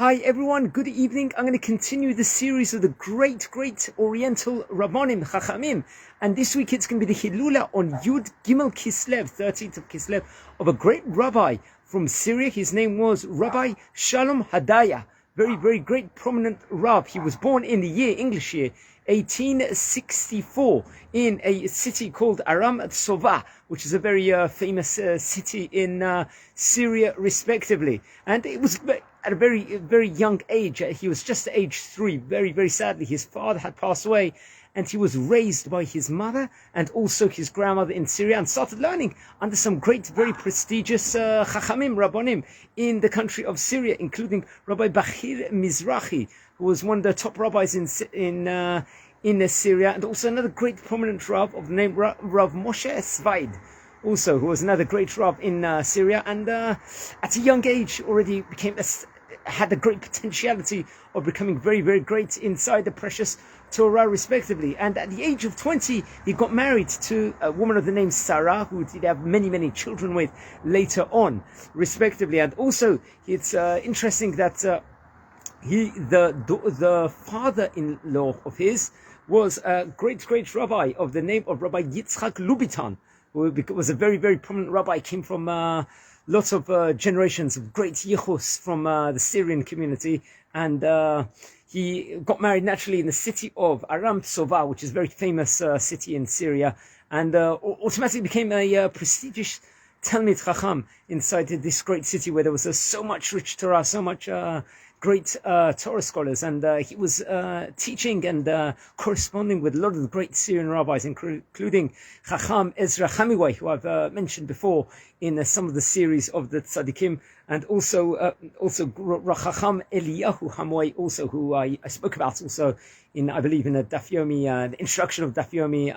Hi everyone, good evening. I'm going to continue the series of the great Oriental Rabbanim, Chachamim. And this week it's going to be the Hilula on Yud Gimel Kislev, 13th of Kislev, of a great rabbi from Syria. His name was Rabbi Shalom Hadaya. Very great prominent Rav. He was born in the English year 1864 in a city called Aram, Tzova, which is a very famous city in Syria, respectively. And it was at a very young age. He was just age 3. Very sadly, his father had passed away, and he was raised by his mother and also his grandmother in Syria, and started learning under some great, very prestigious Chachamim, Rabbanim in the country of Syria, including Rabbi Bachir Mizrahi, who was one of the top rabbis in Syria, and also another great prominent Rav of the name Rav Moshe Svaid, also, who was another great Rav in Syria, and at a young age already had the great potentiality of becoming very great inside the precious Torah, respectively. And at the age of 20, he got married to a woman of the name Sarah, who he'd have many children with later on, respectively. And also, it's interesting that the father-in-law of his was a great rabbi of the name of Rabbi Yitzchak Lubitan, who was a very prominent rabbi. Came from lots of generations of great yichus from the Syrian community, and he got married naturally in the city of Aram Tzova, which is a very famous city in Syria, and automatically became a prestigious Talmid Chacham inside this great city where there was so much rich Torah, so much great Torah scholars, and he was teaching and corresponding with a lot of the great Syrian rabbis, including Chacham Ezra Hamiway, who I've mentioned before in some of the series of the Tzaddikim, and also Chacham Eliyahu Hamiway, also who I spoke about also in, I believe, in a Daf Yomi, the introduction of Daf Yomi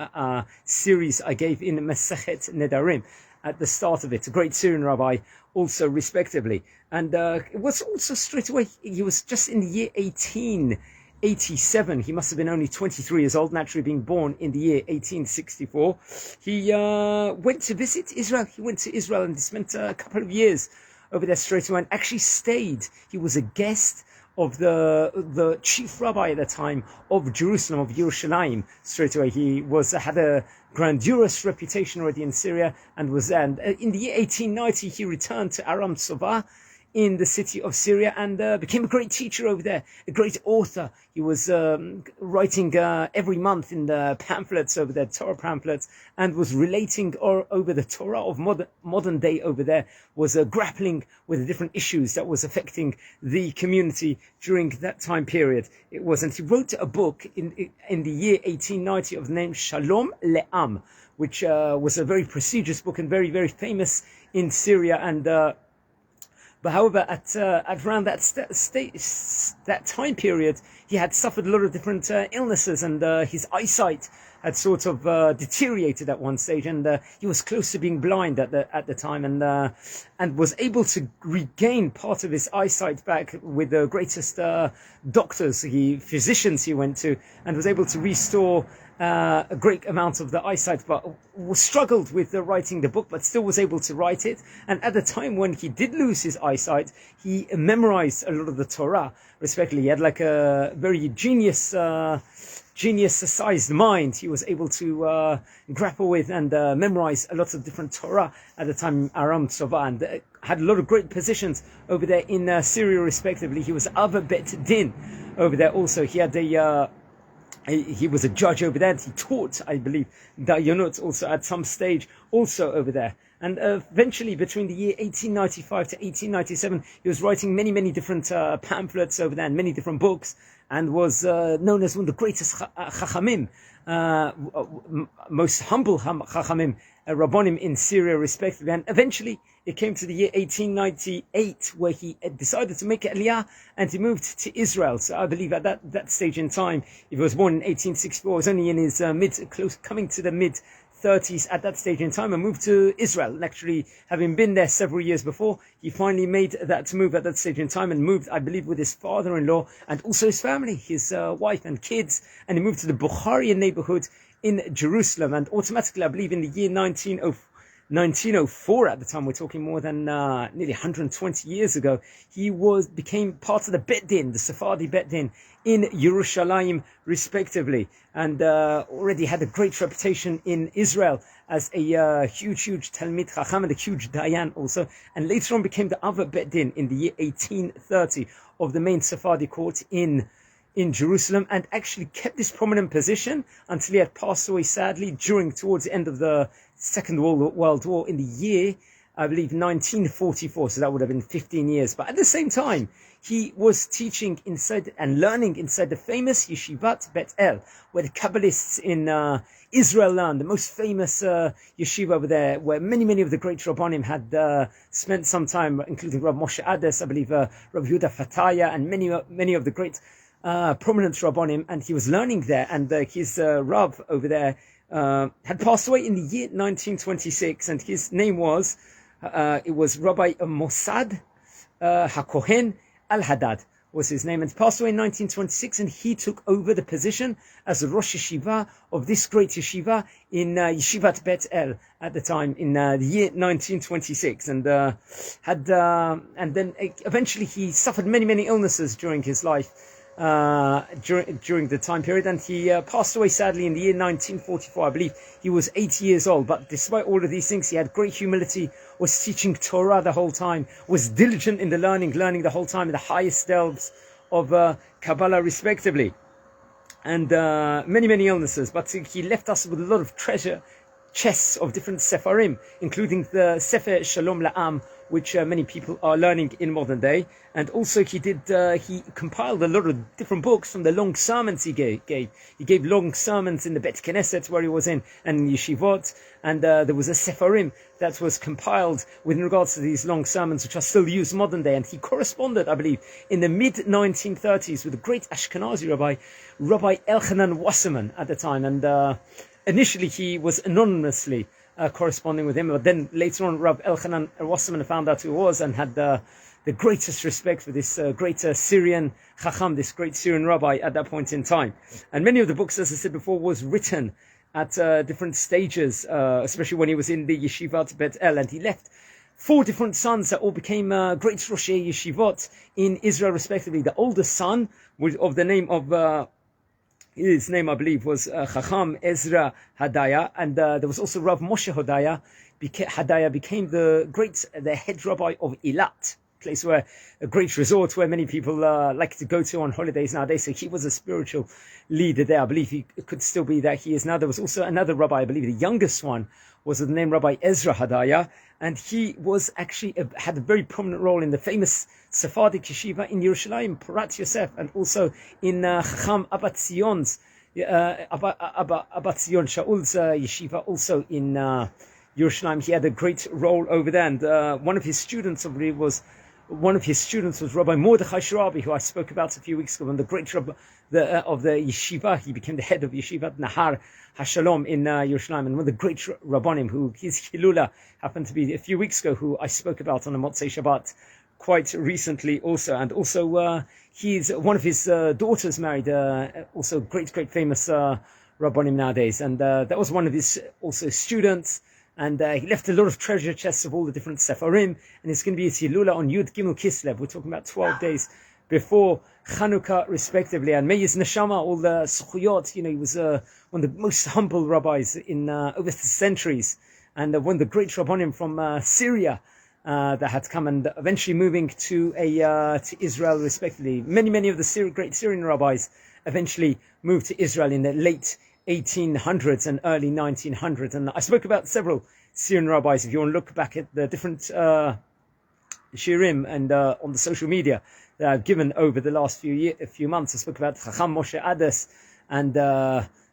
series I gave in Masechet Nedarim at the start of it, a great Syrian rabbi also, respectively. And it was also straight away, he was just in the year 1887. He must have been only 23 years old, naturally being born in the year 1864. He went to visit Israel. He went to Israel and spent a couple of years over there straight away, and actually stayed. He was a guest of the chief rabbi at the time of Jerusalem, of Yerushalayim, straight away. He had a grandiose reputation already in Syria, and was there. And in the year 1890, he returned to Aram Tzova in the city of Syria, and became a great teacher over there, a great author. He was writing every month in the pamphlets over there, Torah pamphlets, and was relating over the Torah of modern day over there, was grappling with the different issues that was affecting the community during that time period. It was, and he wrote a book in the year 1890 of the name Shalom Le'am, which was a very prestigious book and very famous in Syria. And but however, at around that time period, he had suffered a lot of different illnesses, and his eyesight had sort of deteriorated at one stage, and he was close to being blind at the time, and was able to regain part of his eyesight back with the greatest physicians he went to, and was able to restore a great amount of the eyesight, but struggled with writing the book, but still was able to write it. And at the time when he did lose his eyesight, he memorized a lot of the Torah, respectively. He had like a very genius-sized mind. He was able to grapple with and memorize a lot of different Torah at the time, Aram Tzova, and had a lot of great positions over there in Syria, respectively. He was Ava Bet Din over there also. He had he was a judge over there. He taught, I believe, Dayonot also at some stage also over there. And eventually, between the year 1895 to 1897, he was writing many different pamphlets over there and many different books, and was known as one of the greatest Chachamim, most humble Chachamim, Rabbonim in Syria, respectively. And eventually, it came to the year 1898, where he decided to make Aliyah, and he moved to Israel. So I believe at that stage in time, if he was born in 1864, he was only in his coming to the mid-30s at that stage in time, and moved to Israel. And actually, having been there several years before, he finally made that move at that stage in time, and moved, I believe, with his father-in-law and also his family, his wife and kids, and he moved to the Bukharian neighborhood in Jerusalem. And automatically, I believe, in the year 1904, 1904 at the time. We're talking more than nearly 120 years ago. He became part of the Bet Din, the Sephardi Bet Din in Yerushalayim, respectively, and already had a great reputation in Israel as a huge Talmid Chacham and a huge Dayan also, and later on became the other Bet Din in the year 1830 of the main Sephardi court in Jerusalem, and actually kept this prominent position until he had passed away sadly towards the end of the Second World War in the year, I believe, 1944. So that would have been 15 years. But at the same time, he was teaching inside and learning inside the famous Yeshivat Beth El, where the Kabbalists in Israel learned, the most famous yeshiva over there, where many of the great Rabbanim had spent some time, including Rabbi Moshe Ades, I believe, Rabbi Yehuda Fataya, and many of the great prominent Rabbanim, and he was learning there, and his Rav over there had passed away in the year 1926, and his name was it was Rabbi Mas'oud Cohen al-Haddad was his name, and he passed away in 1926, and he took over the position as the Rosh Yeshiva of this great yeshiva in Yeshivat Beth El at the time in the year 1926, and then eventually he suffered many illnesses during his life, during the time period, and he passed away sadly in the year 1944. I believe he was 80 years old, but despite all of these things, he had great humility, was teaching Torah the whole time, was diligent in the learning the whole time in the highest delves of Kabbalah respectively, and many illnesses, but he left us with a lot of treasure chests of different Sefarim, including the Sefer Shalom La'am, which many people are learning in modern day. And also he compiled a lot of different books from the long sermons he gave. He gave long sermons in the Bet Knesset where he was in, and in Yeshivot, and there was a Sefarim that was compiled with regards to these long sermons, which are still used modern day. And he corresponded, I believe, in the mid-1930s with the great Ashkenazi Rabbi Elchanan Wasserman at the time, and initially he was anonymously corresponding with him, but then later on Rabbi Elchanan Wasserman found out who he was, and had the greatest respect for this great Syrian Chacham, this great Syrian rabbi at that point in time. And many of the books, as I said before, was written at different stages, especially when he was in the Yeshivat Beth El, and he left 4 different sons that all became great Roshei Yeshivot in Israel respectively. The oldest son of the name of his name, I believe, was Hacham Ezra Hadaya, and there was also Rav Moshe Hadaya. Hadaya became the head rabbi of Eilat, place where a great resort where many people like to go to on holidays nowadays. So he was a spiritual leader there. I believe it could still be that he is now. There was also another rabbi, I believe the youngest one was the name Rabbi Ezra Hadaya, and he was actually had a very prominent role in the famous Sephardic Yeshiva in Yerushalayim, Parat Yosef, and also in Chacham Abatzion's Abatzion Shaul's Yeshiva, also in Yerushalayim. He had a great role over there, and one of his students, I believe, was Rabbi Mordechai Shirabi, who I spoke about a few weeks ago, and the great Rabbi of the Yeshiva. He became the head of Yeshivat Nahar HaShalom in Yerushalayim, and one of the great Rabbanim, who his Hilula happened to be a few weeks ago, who I spoke about on the Motzei Shabbat quite recently also. And also he's one of his daughters married also great famous Rabbanim nowadays, and that was one of his also students. And he left a lot of treasure chests of all the different Sefarim, and it's going to be his Hilula on Yud Gimel Kislev. We're talking about 12 days before Chanukah, respectively. And may his neshama, all the Suchuyot, he was one of the most humble rabbis in over the centuries, and one of the great Rabbanim from Syria that had come, and eventually moving to Israel, respectively. Many of the great Syrian rabbis eventually moved to Israel in the late 1800s and early 1900s, and I spoke about several Syrian rabbis. If you want to look back at the different shirim and on the social media that I've given over the last few months, I spoke about Chacham Moshe Ades and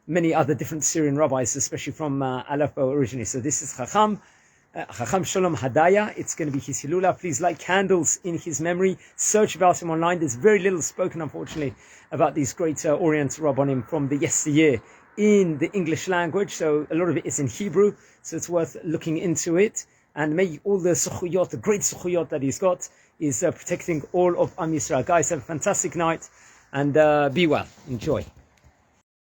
many other different Syrian rabbis, especially from Aleppo originally. So this is Hacham Shalom Hadaya. It's going to be his Hilula. Please light candles in his memory. Search about him online. There's very little spoken, unfortunately, about these great Orient Rabbanim from the yesteryear in the English language. So a lot of it is in Hebrew. So it's worth looking into it. And may all the Suchuyot, the great Suchuyot that he's got, is protecting all of Am Yisrael. Guys, have a fantastic night and be well. Enjoy.